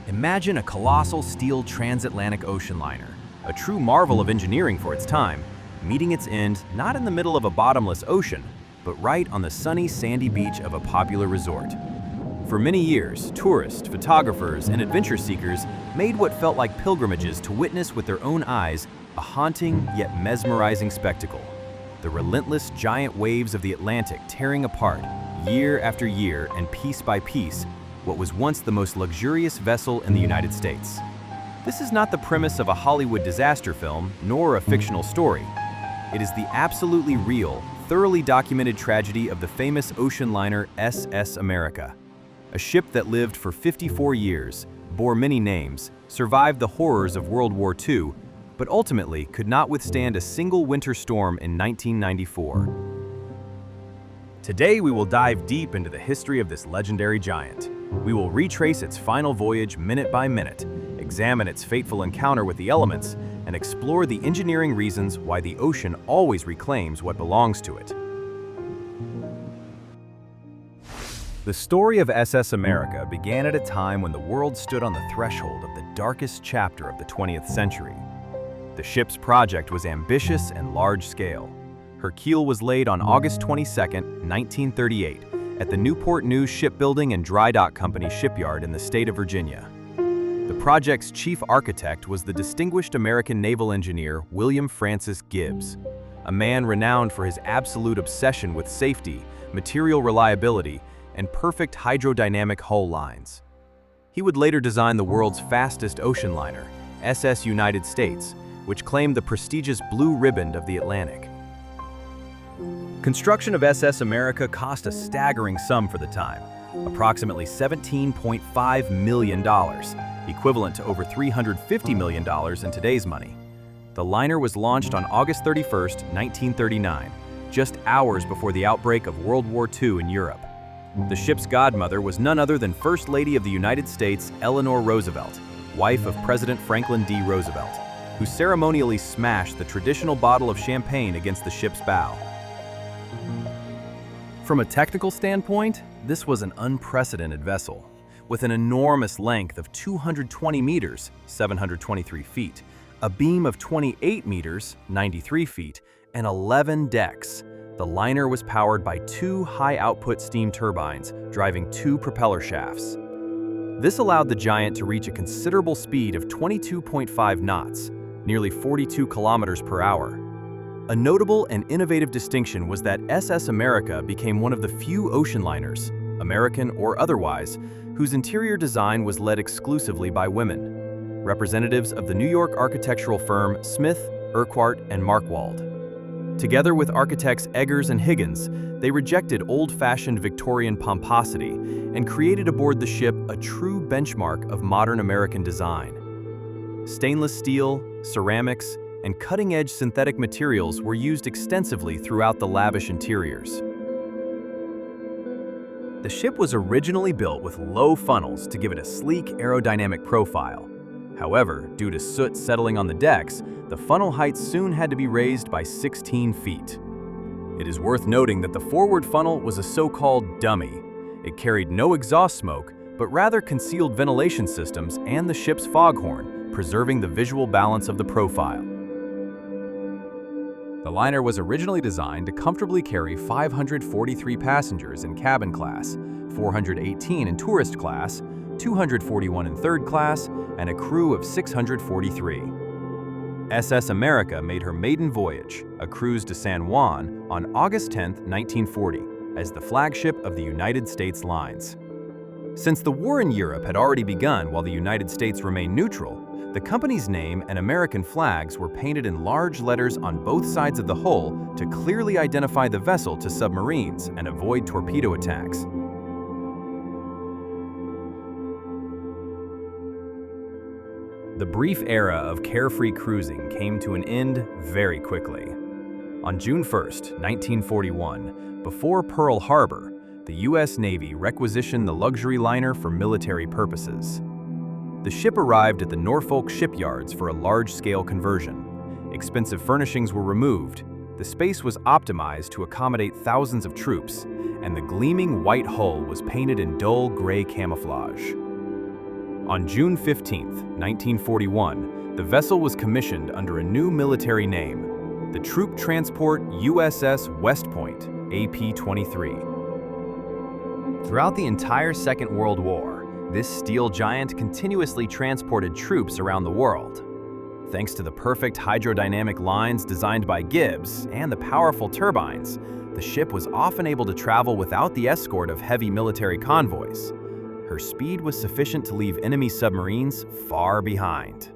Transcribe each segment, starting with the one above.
Imagine a colossal steel transatlantic ocean liner, a true marvel of engineering for its time, meeting its end not in the middle of a bottomless ocean, but right on the sunny, sandy beach of a popular resort. For many years, tourists, photographers, and adventure seekers made what felt like pilgrimages to witness with their own eyes a haunting yet mesmerizing spectacle. The relentless giant waves of the Atlantic tearing apart, year after year and piece by piece, what was once the most luxurious vessel in the United States. This is not the premise of a Hollywood disaster film, nor a fictional story. It is the absolutely real, thoroughly documented tragedy of the famous ocean liner SS America. A ship that lived for 54 years, bore many names, survived the horrors of World War II, but ultimately could not withstand a single winter storm in 1994. Today we will dive deep into the history of this legendary giant. We will retrace its final voyage minute by minute, examine its fateful encounter with the elements, and explore the engineering reasons why the ocean always reclaims what belongs to it. The story of SS America began at a time when the world stood on the threshold of the darkest chapter of the 20th century. The ship's project was ambitious and large-scale. Her keel was laid on August 22, 1938, at the Newport News Shipbuilding and Dry Dock Company shipyard in the state of Virginia. The project's chief architect was the distinguished American naval engineer William Francis Gibbs, a man renowned for his absolute obsession with safety, material reliability, and perfect hydrodynamic hull lines. He would later design the world's fastest ocean liner, SS United States, which claimed the prestigious Blue Ribbon of the Atlantic. Construction of SS America cost a staggering sum for the time, approximately $17.5 million, equivalent to over $350 million in today's money. The liner was launched on August 31, 1939, just hours before the outbreak of World War II in Europe. The ship's godmother was none other than First Lady of the United States, Eleanor Roosevelt, wife of President Franklin D. Roosevelt, who ceremonially smashed the traditional bottle of champagne against the ship's bow. From a technical standpoint, this was an unprecedented vessel, with an enormous length of 220 meters, 723 feet, a beam of 28 meters, 93 feet, and 11 decks. The liner was powered by 2 high-output steam turbines, driving 2 propeller shafts. This allowed the giant to reach a considerable speed of 22.5 knots, nearly 42 kilometers per hour. A notable and innovative distinction was that SS America became one of the few ocean liners, American or otherwise, whose interior design was led exclusively by women, representatives of the New York architectural firm Smith, Urquhart, and Markwald. Together with architects Eggers and Higgins, they rejected old-fashioned Victorian pomposity and created aboard the ship a true benchmark of modern American design. Stainless steel, ceramics, and cutting-edge synthetic materials were used extensively throughout the lavish interiors. The ship was originally built with low funnels to give it a sleek aerodynamic profile. However, due to soot settling on the decks, the funnel heights soon had to be raised by 16 feet. It is worth noting that the forward funnel was a so-called dummy. It carried no exhaust smoke, but rather concealed ventilation systems and the ship's foghorn, preserving the visual balance of the profile. The liner was originally designed to comfortably carry 543 passengers in cabin class, 418 in tourist class, 241 in third class, and a crew of 643. SS America made her maiden voyage, a cruise to San Juan, on August 10, 1940, as the flagship of the United States Lines. Since the war in Europe had already begun while the United States remained neutral, the company's name and American flags were painted in large letters on both sides of the hull to clearly identify the vessel to submarines and avoid torpedo attacks. The brief era of carefree cruising came to an end very quickly. On June 1, 1941, before Pearl Harbor, the U.S. Navy requisitioned the luxury liner for military purposes. The ship arrived at the Norfolk shipyards for a large-scale conversion. Expensive furnishings were removed, the space was optimized to accommodate thousands of troops, and the gleaming white hull was painted in dull gray camouflage. On June 15, 1941, the vessel was commissioned under a new military name, the Troop Transport USS West Point, AP-23. Throughout the entire Second World War, this steel giant continuously transported troops around the world. Thanks to the perfect hydrodynamic lines designed by Gibbs and the powerful turbines, the ship was often able to travel without the escort of heavy military convoys. Her speed was sufficient to leave enemy submarines far behind.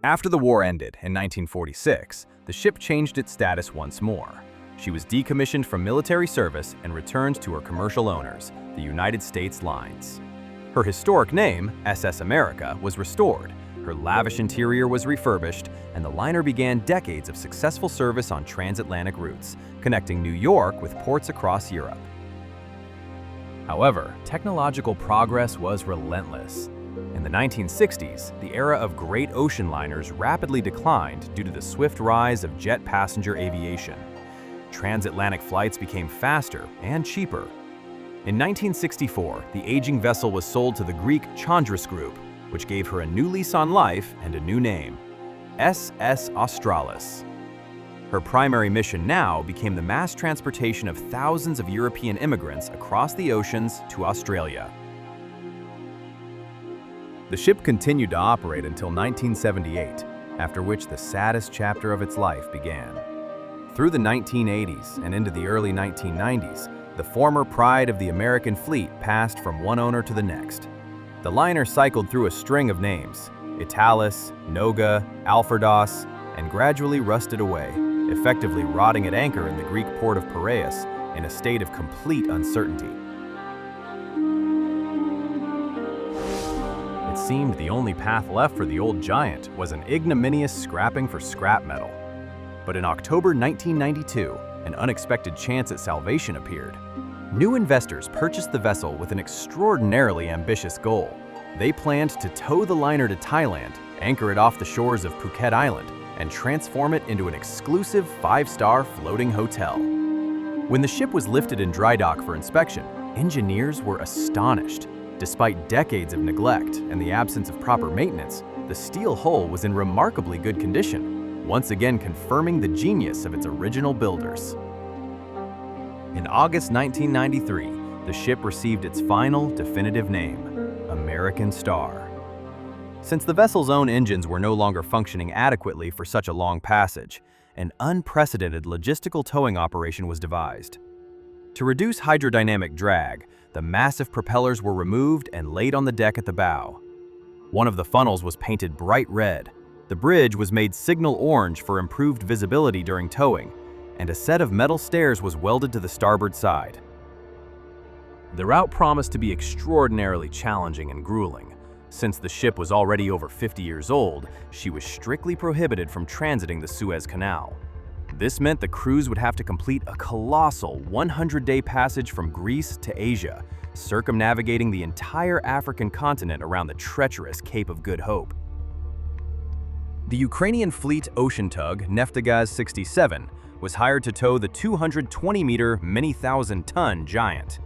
After the war ended in 1946, the ship changed its status once more. She was decommissioned from military service and returned to her commercial owners, the United States Lines. Her historic name, SS America, was restored, her lavish interior was refurbished, and the liner began decades of successful service on transatlantic routes, connecting New York with ports across Europe. However, technological progress was relentless. In the 1960s, the era of great ocean liners rapidly declined due to the swift rise of jet passenger aviation. Transatlantic flights became faster and cheaper. In 1964, the aging vessel was sold to the Greek Chandris Group, which gave her a new lease on life and a new name, SS Australis. Her primary mission now became the mass transportation of thousands of European immigrants across the oceans to Australia. The ship continued to operate until 1978, after which the saddest chapter of its life began. Through the 1980s and into the early 1990s, the former pride of the American fleet passed from one owner to the next. The liner cycled through a string of names, Italis, Noga, Alfredos, and gradually rusted away, effectively rotting at anchor in the Greek port of Piraeus in a state of complete uncertainty. It seemed the only path left for the old giant was an ignominious scrapping for scrap metal. But in October 1992, an unexpected chance at salvation appeared. New investors purchased the vessel with an extraordinarily ambitious goal. They planned to tow the liner to Thailand, anchor it off the shores of Phuket Island, and transform it into an exclusive 5-star floating hotel. When the ship was lifted in dry dock for inspection, engineers were astonished. Despite decades of neglect and the absence of proper maintenance, the steel hull was in remarkably good condition, once again confirming the genius of its original builders. In August 1993, the ship received its final definitive name, American Star. Since the vessel's own engines were no longer functioning adequately for such a long passage, an unprecedented logistical towing operation was devised. To reduce hydrodynamic drag, the massive propellers were removed and laid on the deck at the bow. One of the funnels was painted bright red, the bridge was made signal orange for improved visibility during towing, and a set of metal stairs was welded to the starboard side. The route promised to be extraordinarily challenging and grueling. Since the ship was already over 50 years old, she was strictly prohibited from transiting the Suez Canal. This meant the crews would have to complete a colossal 100-day passage from Greece to Asia, circumnavigating the entire African continent around the treacherous Cape of Good Hope. The Ukrainian fleet ocean tug Neftagaz 67 was hired to tow the 220-meter, many thousand-ton giant.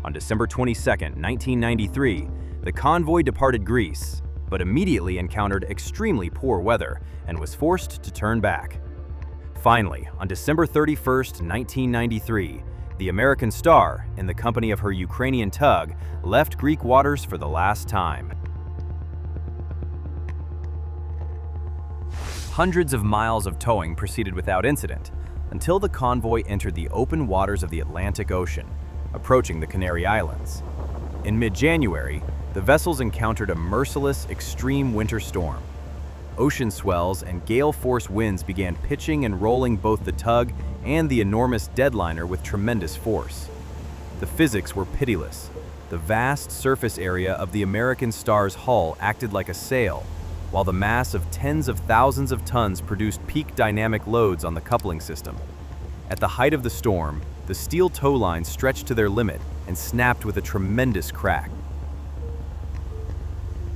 On December 22, 1993, the convoy departed Greece, but immediately encountered extremely poor weather and was forced to turn back. Finally, on December 31, 1993, the American Star, in the company of her Ukrainian tug, left Greek waters for the last time. Hundreds of miles of towing proceeded without incident, until the convoy entered the open waters of the Atlantic Ocean, approaching the Canary Islands. In mid-January, the vessels encountered a merciless, extreme winter storm. Ocean swells and gale-force winds began pitching and rolling both the tug and the enormous deadliner with tremendous force. The physics were pitiless. The vast surface area of the American Star's hull acted like a sail, while the mass of tens of thousands of tons produced peak dynamic loads on the coupling system. At the height of the storm, the steel tow lines stretched to their limit and snapped with a tremendous crack.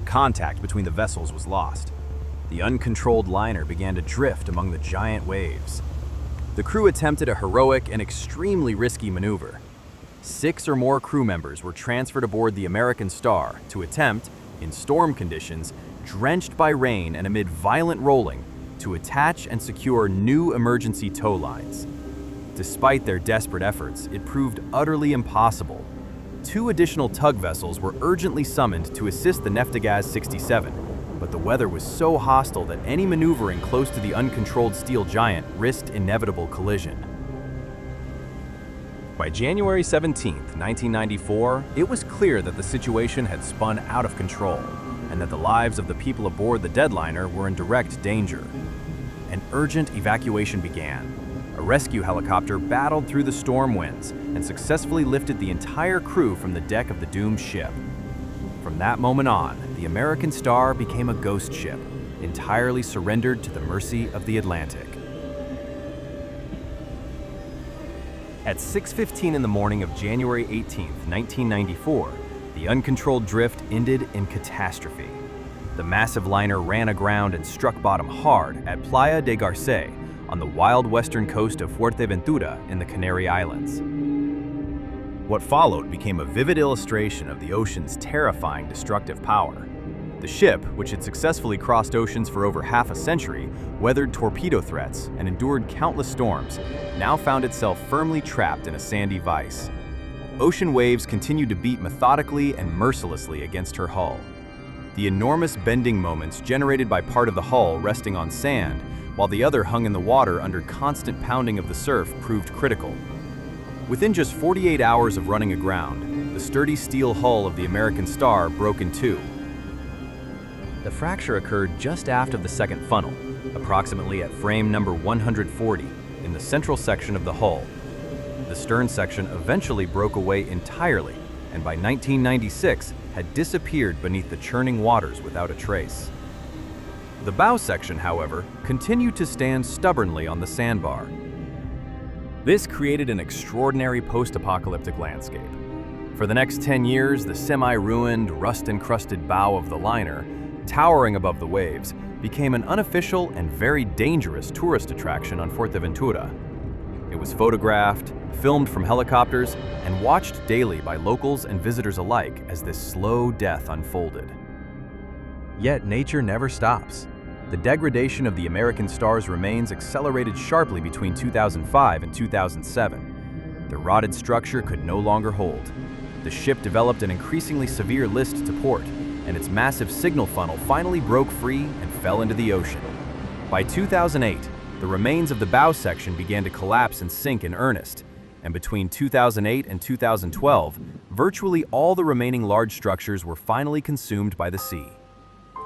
Contact between the vessels was lost. The uncontrolled liner began to drift among the giant waves. The crew attempted a heroic and extremely risky maneuver. 6 or more crew members were transferred aboard the American Star to attempt, in storm conditions, drenched by rain and amid violent rolling, to attach and secure new emergency tow lines. Despite their desperate efforts, it proved utterly impossible. 2 additional tug vessels were urgently summoned to assist the Neftegaz 67, but the weather was so hostile that any maneuvering close to the uncontrolled steel giant risked inevitable collision. By January 17, 1994, it was clear that the situation had spun out of control and that the lives of the people aboard the deadliner were in direct danger. An urgent evacuation began. A rescue helicopter battled through the storm winds and successfully lifted the entire crew from the deck of the doomed ship. From that moment on, the American Star became a ghost ship, entirely surrendered to the mercy of the Atlantic. At 6:15 in the morning of January 18, 1994, the uncontrolled drift ended in catastrophe. The massive liner ran aground and struck bottom hard at Playa de Garce on the wild western coast of Fuerteventura in the Canary Islands. What followed became a vivid illustration of the ocean's terrifying destructive power. The ship, which had successfully crossed oceans for over half a century, weathered torpedo threats, and endured countless storms, now found itself firmly trapped in a sandy vice. Ocean waves continued to beat methodically and mercilessly against her hull. The enormous bending moments generated by part of the hull resting on sand, while the other hung in the water under constant pounding of the surf, proved critical. Within just 48 hours of running aground, the sturdy steel hull of the American Star broke in two. The fracture occurred just aft of the second funnel, approximately at frame number 140, in the central section of the hull. The stern section eventually broke away entirely, and by 1996 had disappeared beneath the churning waters without a trace. The bow section, however, continued to stand stubbornly on the sandbar. This created an extraordinary post-apocalyptic landscape. For the next 10 years, the semi-ruined, rust-encrusted bow of the liner, towering above the waves, became an unofficial and very dangerous tourist attraction on Fuerteventura. It was photographed, filmed from helicopters, and watched daily by locals and visitors alike as this slow death unfolded. Yet nature never stops. The degradation of the American Star's remains accelerated sharply between 2005 and 2007. The rotted structure could no longer hold. The ship developed an increasingly severe list to port, and its massive signal funnel finally broke free and fell into the ocean. By 2008, the remains of the bow section began to collapse and sink in earnest, and between 2008 and 2012, virtually all the remaining large structures were finally consumed by the sea.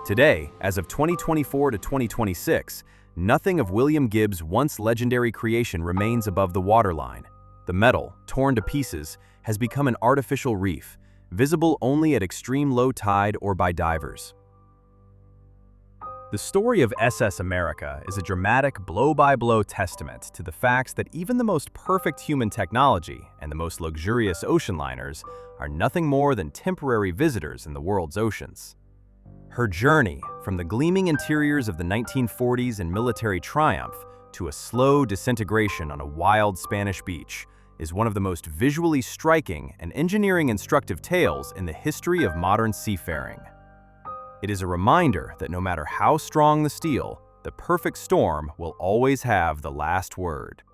Today, as of 2024 to 2026, nothing of William Gibbs' once legendary creation remains above the waterline. The metal, torn to pieces, has become an artificial reef, visible only at extreme low tide or by divers. The story of SS America is a dramatic blow-by-blow testament to the facts that even the most perfect human technology and the most luxurious ocean liners are nothing more than temporary visitors in the world's oceans. Her journey from the gleaming interiors of the 1940s in military triumph to a slow disintegration on a wild Spanish beach is one of the most visually striking and engineering instructive tales in the history of modern seafaring. It is a reminder that no matter how strong the steel, the perfect storm will always have the last word.